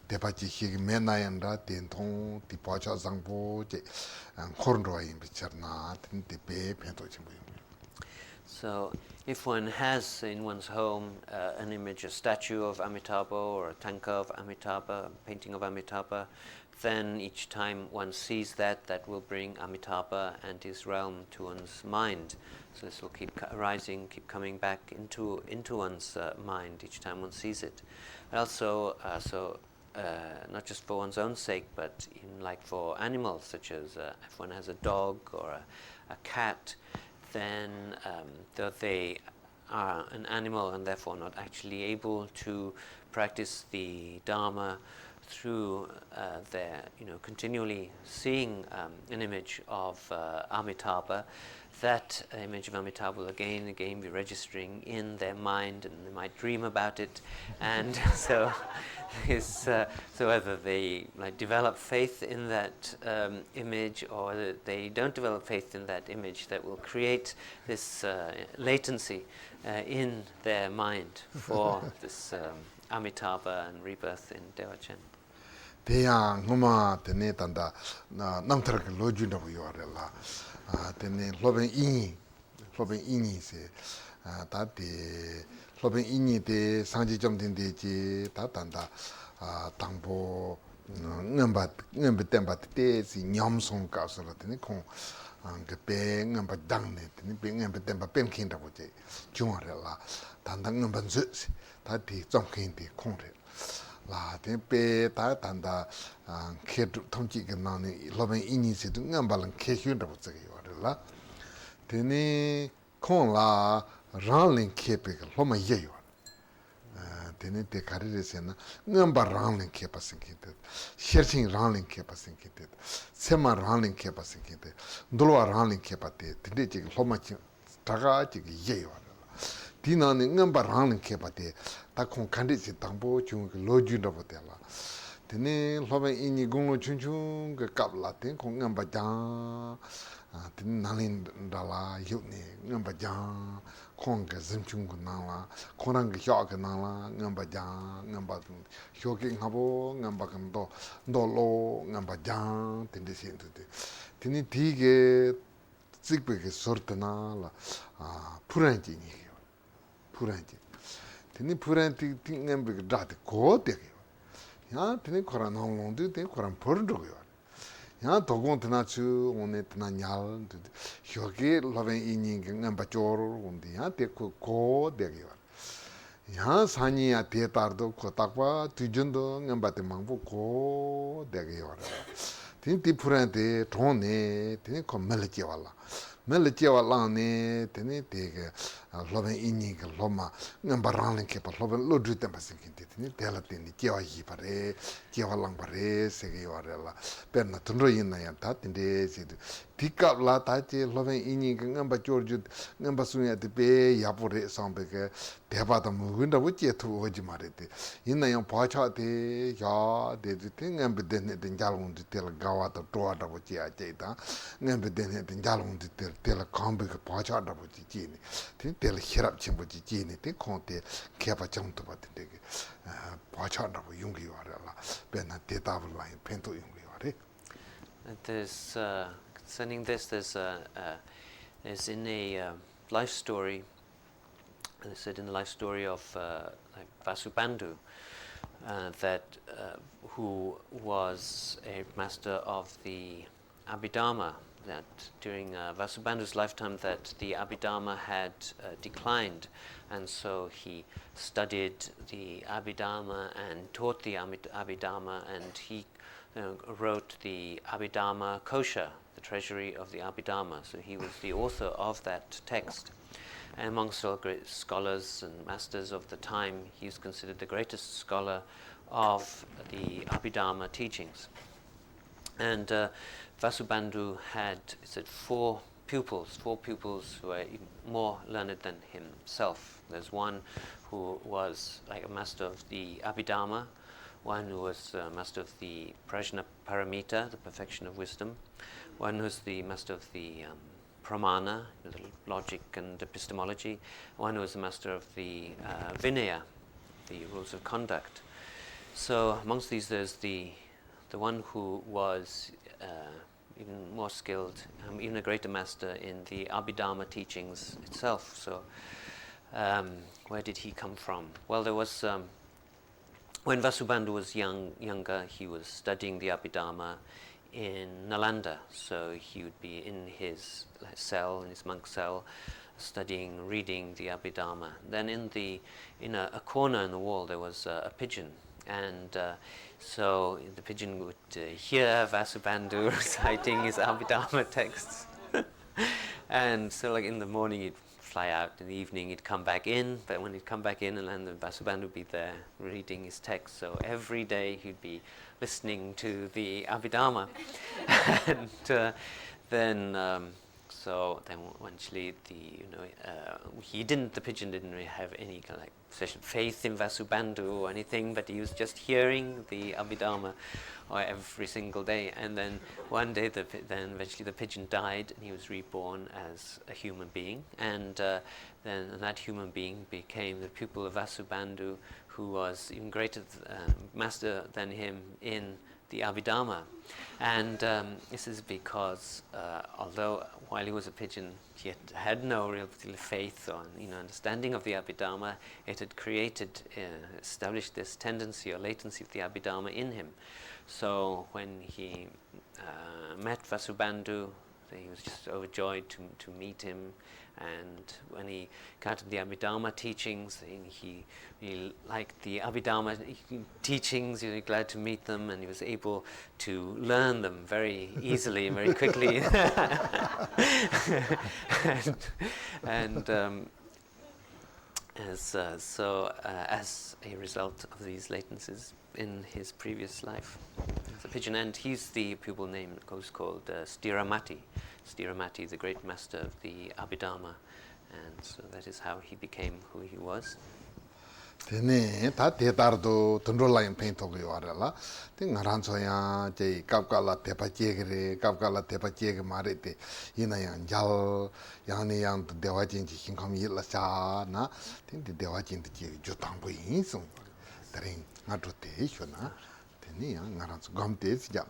te pa chi hi me na inda ten ton ti pacha zangpo che khorndo yin bicherna tinte pe pento chimbu. So if one has in one's home an image, a statue of Amitabha or a tanka of Amitabha, a painting of Amitabha, then each time one sees that, that will bring Amitabha and his realm to one's mind. So this will keep arising, keep coming back into one's mind each time one sees it. And also, not just for one's own sake, but even like for animals, such as if one has a dog or a cat, then though they are an animal and therefore not actually able to practice the Dharma through their, continually seeing an image of Amitabha, that image of Amitabha will again be registering in their mind, and they might dream about it, and so whether they develop faith in that image or that they don't develop faith in that image, that will create this latency in their mind for this Amitabha and rebirth in Dewa Chen. Teyang ngoma tene tanda namtara ke loju na yore la tene loben ini se ta te loben ini te sanji jom tin de ji ta tanda tangbo ngamba temba te si nyam song ka so la tene kong ke pe ngamba dang ne tene pe ngamba temba pen kin da bo je jore la tanda ngamba zu ta ti jom kin de kong re la tempe ta tanda ke thomchi ke na ne loben ini se tu ngambalan ke hyun da botse yo la tene kon la ranling ke pe loma ye yo tene te karire se na ngamba ranling ke pasin ke te searching ranling ke pasin ke te sema ranling ke pasin ke te ndolwa ranling ke pate tene je loma chi daga je ye yo 디나는 ngamba rang ke pate ta khong khandi si tangbo chung lo ju da bote la tene loba ini gongo chunchung ka kapla ten ko ngamba jang ten nalin dala yupni ngamba jang kong ka zimchung ko nangla korang ka hyo ka nangla ngamba jang ngamba hyo ki ngabo ngamba kan do lo ngamba jang tende sen tu tene tige tsikpe ke sortana la puranji ni puranji tene puranji ngamba ka dati ko tege 야 tene koran nalongdu tene koran pordo yo 야 dogon tena chu one tena nyal hyoge loven ini ngamba chor undi 야 te ko de yo 야 sani ya te tardo ko takwa tujundo ngamba te mangbo ko de yo tene ti purante tone tene ko melje wala melje wala ne tene te loven ini ke loma ngamba ranglen ke pa loven lo du tempa sikinte tene tela tene jewa hi pare jewa lang pare sege yorela perna tunro yinna ya ta tende sidu tikap la ta che loven ini ke ngamba jorju ngamba sunya te pe yapore sambe ke deba da mu winda wuche tu hoji mare te yinna yang pacha te ya de te ngambe dene den jalung de tela gawa da toa da wuche a che ta ngambe dene den jalung de tela kambe ke pacha da wuche ji ni tel hirap chimbo ji ji ni te konte kepa chamto ba te ke pacha da bu yungi ware la bena te ta bu la pento yungi ware There's concerning this. There's in a life story. They said in the life story of like Vasubandhu that who was a master of the Abhidharma. That during Vasubandhu's lifetime, that the Abhidharma had declined, and so he studied the Abhidharma and taught the Abhidharma, and he wrote the Abhidharma Kosha, the treasury of the Abhidharma. So he was the author of that text. And amongst all great scholars and masters of the time, he is considered the greatest scholar of the Abhidharma teachings. And Vasubandhu had, four pupils who were even more learned than himself. There's one who was like a master of the Abhidharma, one who was master of the Prajna Paramita, the perfection of wisdom, one who was the master of the Pramana, the logic and epistemology, one who was the master of the Vinaya, the rules of conduct. So amongst these there's the one who was even more skilled, even a greater master in the Abhidharma teachings itself. So where did he come from? Well, there was when Vasubandhu was younger, he was studying the Abhidharma in Nalanda. So he would be in his cell, in his monk cell, studying, reading the Abhidharma. Then in a corner in the wall there was a pigeon, and so the pigeon would hear Vasubandhu reciting his Abhidharma texts. And so like in the morning he'd fly out, in the evening he'd come back in, but when he'd come back in, and the Vasubandhu would be there reading his text. So every day he'd be listening to the Abhidharma. And then eventually the pigeon didn't really have any kind of like sufficient faith in Vasubandhu or anything, but he was just hearing the Abhidharma every single day. And then one day then eventually the pigeon died, and he was reborn as a human being, and then that human being became the pupil of Vasubandhu, who was even greater master than him in the Abhidharma. And this is because although while he was a pigeon he had no real particular faith or understanding of the Abhidharma, it had established this tendency or latency of the Abhidharma in him. So when he met Vasubandhu, he was just overjoyed to meet him. And when he got to the Abhidharma teachings, he liked the Abhidharma teachings. He was glad to meet them, and he was able to learn them very easily and very quickly. As a result of these latencies in his previous life, as a pigeon, and he's the pupil name who's called Stiramati. Stiramati, the great master of the Abhidharma, and so that is how he became who he was. Tene, ta tetardo tundrolayan paint of yoarella. Thing Ransoya, J. Kapkala tepa jegre, Kapkala tepa jeg marete, Inayan Jal, Yani Yang Dewajin Hinkam Yilla Sha, na, think the Dewajin Jutambo Insum, the ring, not rotation, Tene, Narans Gomtes Jam.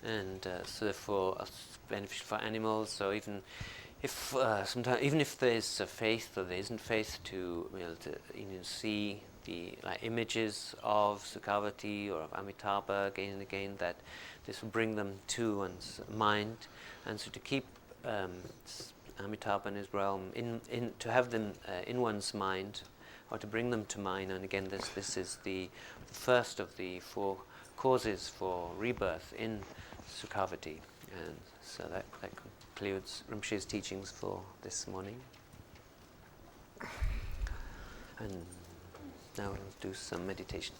And so therefore it's beneficial for animals. So even if sometimes, even if there's faith or there isn't faith, to be able to see the images of Sukhavati or of Amitabha again and again, that this will bring them to one's mind, and so to keep Amitabha and his realm in to have them in one's mind, or to bring them to mind. And again, this is the first of the four causes for rebirth in Sukhavati, and so that concludes Rinpoche's teachings for this morning. And now we'll do some meditation.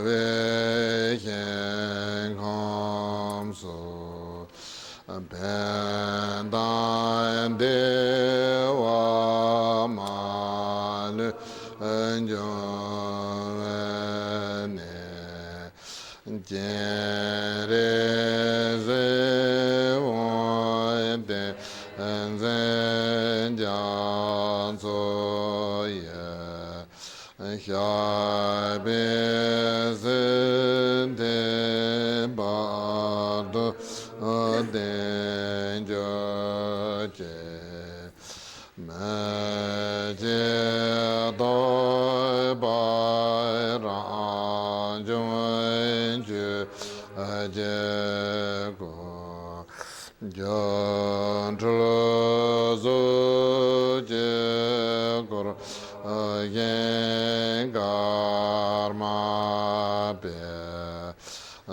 ve hen kham so ben dan de wa ma le jo ne jere ze wo de zen jan so ye Sha be zen de ba do den jo che ma je do ba ra jo ju a je go jan zo je go yen karma pe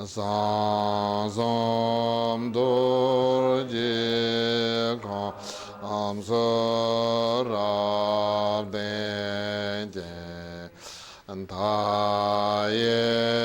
san som dur je kam so rab den je ta ye